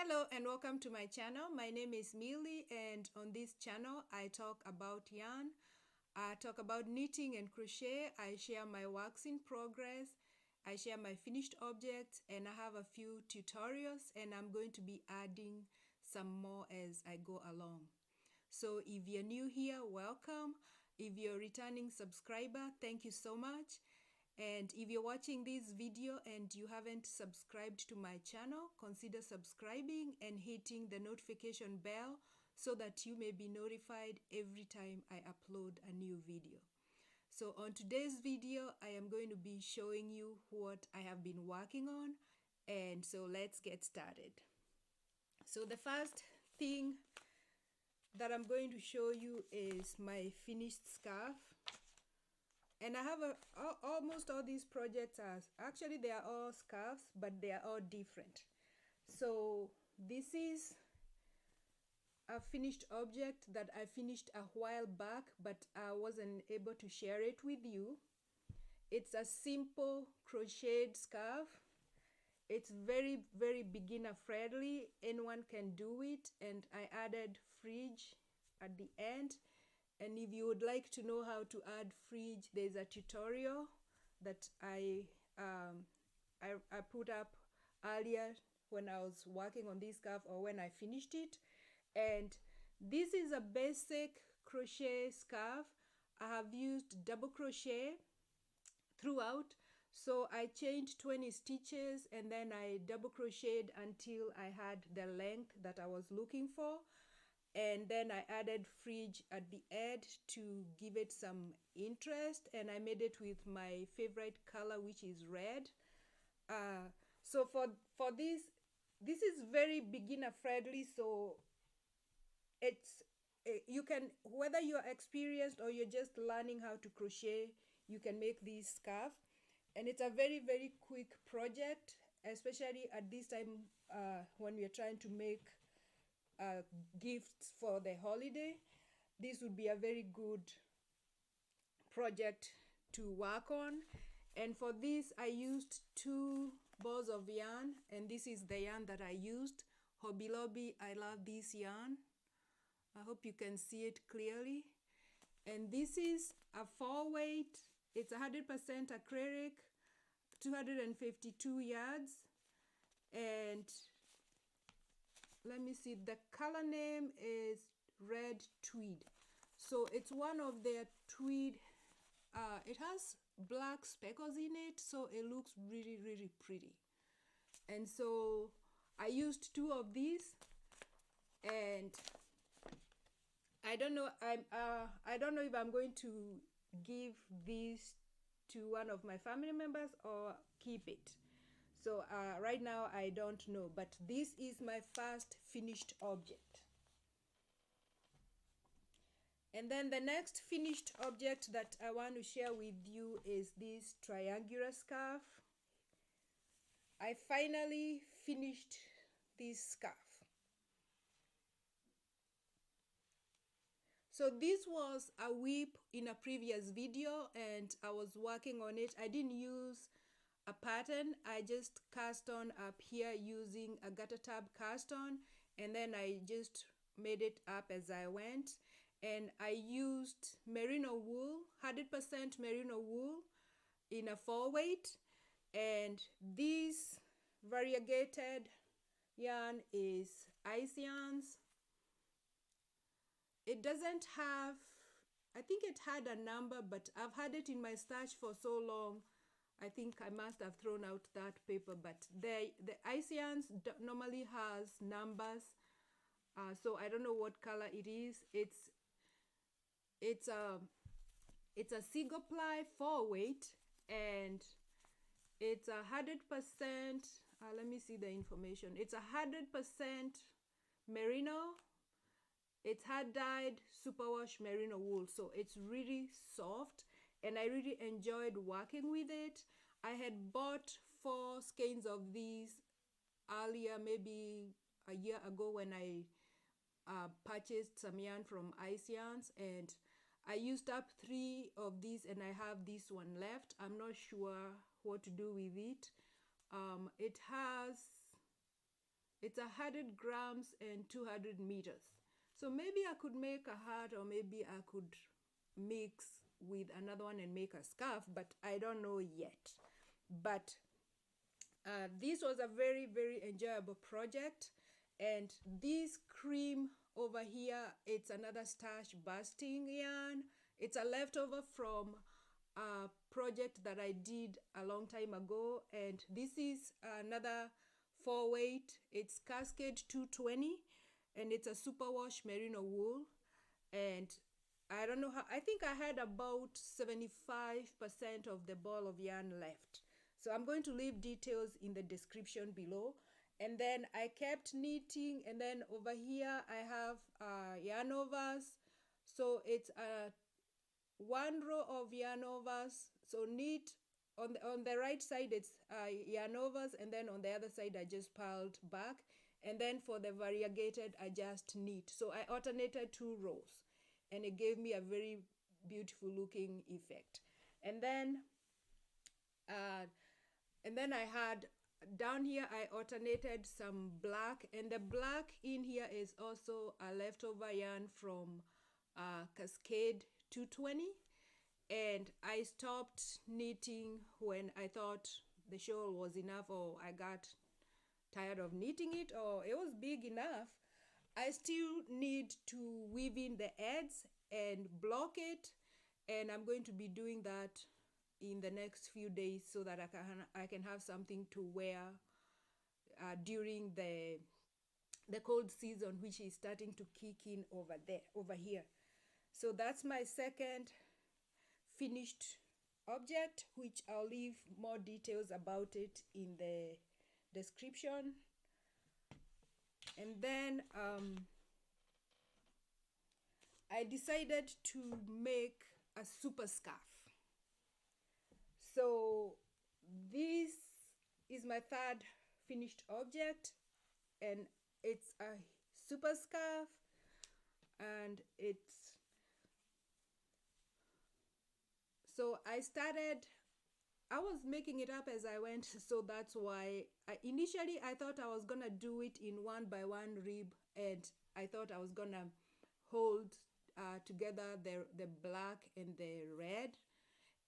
Hello and welcome to my channel. My name is Millie, and on this channel I talk about yarn, I talk about knitting and crochet, I share my works in progress, I share my finished objects, and I have a few tutorials, and I'm going to be adding some more as I go along. So if you're new here, welcome. If you're a returning subscriber, thank you so much. And if you're watching this video and you haven't subscribed to my channel, consider subscribing and hitting the notification bell so that you may be notified every time I upload a new video. So on today's video, I am going to be showing you what I have been working on. And so let's get started. So the first thing that I'm going to show you is my finished scarf. And I have almost all these projects are actually they are all scarves, but they are all different. So this is a finished object that I finished a while back, but I wasn't able to share it with you. It's a simple crocheted scarf. It's very, very beginner friendly. Anyone can do it, and I added fringe at the end. And if you would like to know how to add fringe, there's a tutorial that I put up earlier when I was working on this scarf or when I finished it. And this is a basic crochet scarf. I have used double crochet throughout. So I chained 20 stitches and then I double crocheted until I had the length that I was looking for. And then I added fringe at the edge to give it some interest, and I made it with my favorite color, which is red. So for this is very beginner friendly, so it's you can, whether you're experienced or you're just learning how to crochet, you can make this scarf. And it's a very, very quick project, especially at this time when we're trying to make gifts for the holiday. This would be a very good project to work on. And for this I used 2 balls of yarn, and this is the yarn that I used, Hobby Lobby. I love this yarn. I hope you can see it clearly. And this is a 4-weight. It's 100% acrylic, 252 yards, and let me see, the color name is Red Tweed. So it's one of their tweed. It has black speckles in it, so it looks really, really pretty. And so I used 2 of these, and I don't know if I'm going to give this to one of my family members or keep it. So right now I don't know, but this is my first finished object. And then the next finished object that I want to share with you is this triangular scarf. I finally finished this scarf. So this was a whip in a previous video, and I was working on it. I didn't use a pattern. I just cast on up here using a garter tab cast on, and then I just made it up as I went. And I used merino wool, 100% merino wool in a 4-weight, and this variegated yarn is ice yarns. It doesn't have, I think it had a number, but I've had it in my stash for so long, I think I must have thrown out that paper. But the ice yarns normally has numbers, so I don't know what color it is. It's a single ply 4-weight, and it's 100%. Let me see the information. It's 100% merino. It's hand dyed superwash merino wool, so it's really soft, and I really enjoyed working with it. I had bought 4 skeins of these earlier, maybe a year ago, when I purchased some yarn from Ice Yarns, and I used up 3 of these, and I have this one left. I'm not sure what to do with it. It has It's 100 grams and 200 meters. So maybe I could make a hat, or maybe I could mix with another one and make a scarf, but I don't know yet. But this was a very, very enjoyable project. And this cream over here, it's another starch basting yarn. It's a leftover from a project that I did a long time ago. And this is another 4-weight. It's Cascade 220, and it's a superwash merino wool. And I don't know how, I think I had about 75% of the ball of yarn left. So I'm going to leave details in the description below. And then I kept knitting, and then over here I have yarn overs. So it's one row of yarn overs. So knit on the right side, it's yarn overs, and then on the other side I just purled back. And then for the variegated, I just knit. So I alternated 2 rows, and it gave me a very beautiful looking effect. And then I had down here, I alternated some black, and the black in here is also a leftover yarn from Cascade 220. And I stopped knitting when I thought the shawl was enough, or I got tired of knitting it, or it was big enough. I still need to weave in the ends and block it, and I'm going to be doing that in the next few days so that I can have something to wear during the cold season, which is starting to kick in over here. So that's my second finished object, which I'll leave more details about it in the description. And then I decided to make a super scarf. So this is my third finished object, and it's a super scarf, and so I was making it up as I went, so that's why initially I thought I was gonna do it in 1x1 rib, and I thought I was gonna hold together the black and the red.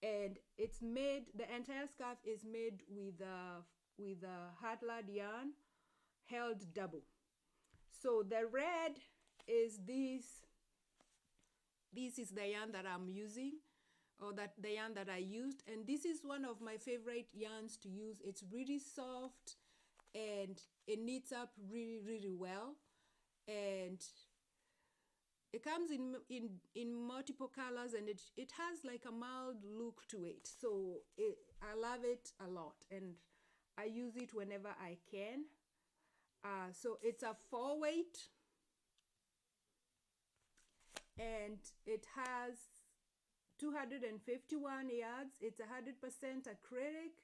And it's made, the entire scarf is made with a Heartland yarn held double. So the red is this is the yarn that I'm using, or the yarn that I used, and this is one of my favorite yarns to use. It's really soft, and it knits up really, really well, and it comes in multiple colors, and it has like a mild look to it. So I love it a lot, and I use it whenever I can. So it's a 4-weight, and it has 251 yards. It's 100% acrylic,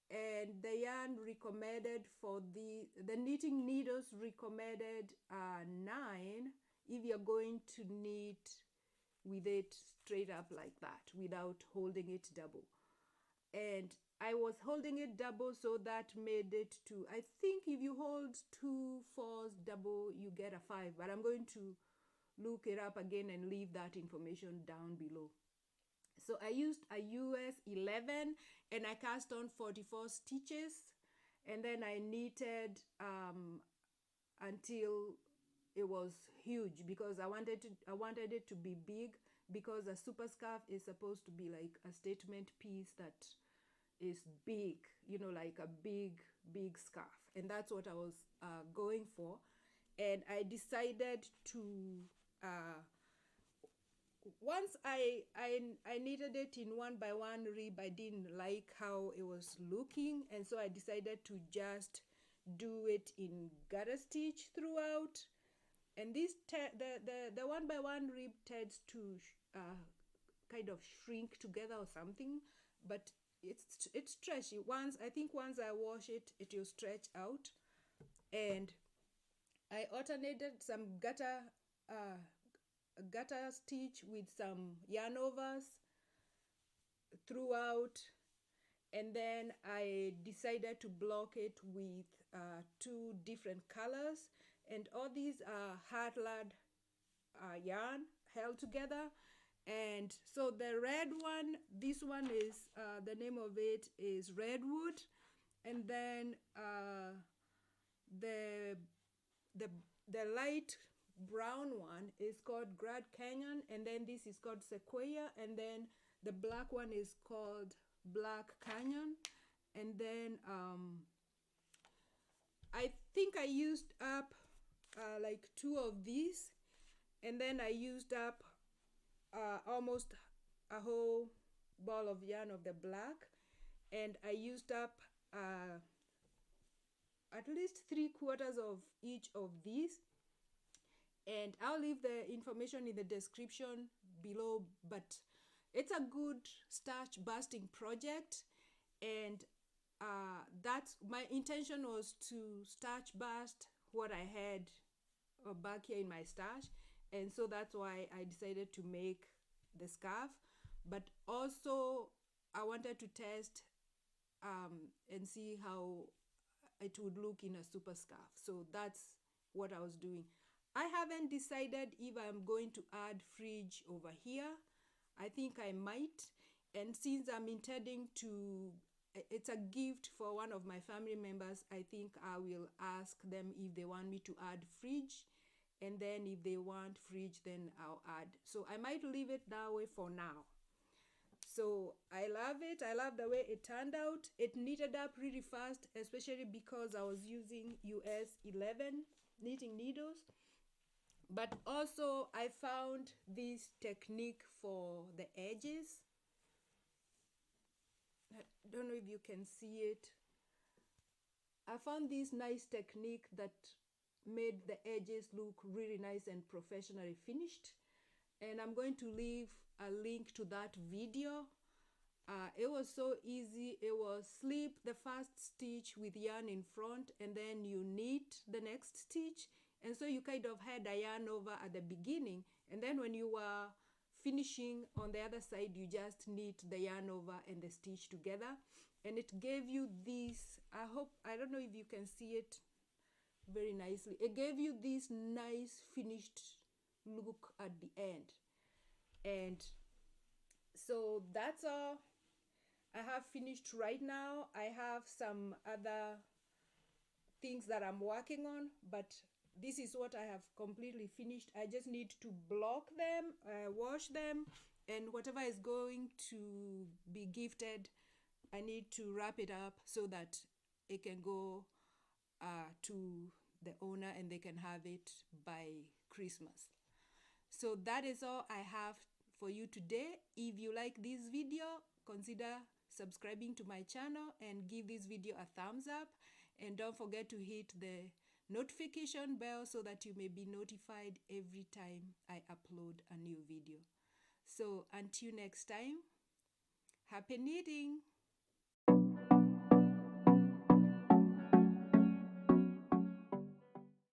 and the yarn recommended for the knitting needles recommended 9 if you're going to knit with it straight up like that without holding it double. And I was holding it double, so that made it to, I think if you hold 2 4s double, you get a 5, but I'm going to look it up again and leave that information down below. So I used a US 11, and I cast on 44 stitches, and then I knitted until it was huge, because I wanted it to be big, because a super scarf is supposed to be like a statement piece that is big, you know, like a big scarf, and that's what I was going for. And I decided to once I knitted it in 1x1 rib, I didn't like how it was looking, and so I decided to just do it in garter stitch throughout. And this the 1x1 rib tends to kind of shrink together or something, but it's stretchy. Once I wash it, it will stretch out. And I alternated some garter stitch with some yarn overs throughout, and then I decided to block it with 2 different colors, and all these are Heartland yarn held together. And so the red one, this one is the name of it is Redwood, and then the the the light brown one is called Grand Canyon, and then this is called Sequoia, and then the black one is called Black Canyon. And then I think I used up like 2 of these, and then I used up almost a whole ball of yarn of the black, and I used up at least 3/4 of each of these, and I'll leave the information in the description below. But it's a good starch busting project, and that's my intention, was to starch bust what I had back here in my stash, and so that's why I decided to make the scarf. But also I wanted to test and see how it would look in a super scarf, so that's what I was doing. I haven't decided if I'm going to add fringe over here. I think I might, and since I'm intending to, it's a gift for one of my family members, I think I will ask them if they want me to add fringe, and then if they want fringe, then I'll add. So I might leave it that way for now. So I love it. I love the way it turned out. It knitted up really fast, especially because I was using US 11 knitting needles. But also I found this technique for the edges. I don't know if you can see it. I found this nice technique that made the edges look really nice and professionally finished, and I'm going to leave a link to that video. It was so easy. It was slip the first stitch with yarn in front, and then you knit the next stitch, and so you kind of had a yarn over at the beginning, and then when you were finishing on the other side, you just knit the yarn over and the stitch together, and it gave you this, I don't know if you can see it very nicely, it gave you this nice finished look at the end. And so that's all I have finished right now. I have some other things that I'm working on, but this is what I have completely finished. I just need to block them, wash them, and whatever is going to be gifted, I need to wrap it up so that it can go to the owner and they can have it by Christmas. So that is all I have for you today. If you like this video, consider subscribing to my channel and give this video a thumbs up, and don't forget to hit the notification bell so that you may be notified every time I upload a new video. So until next time, happy knitting!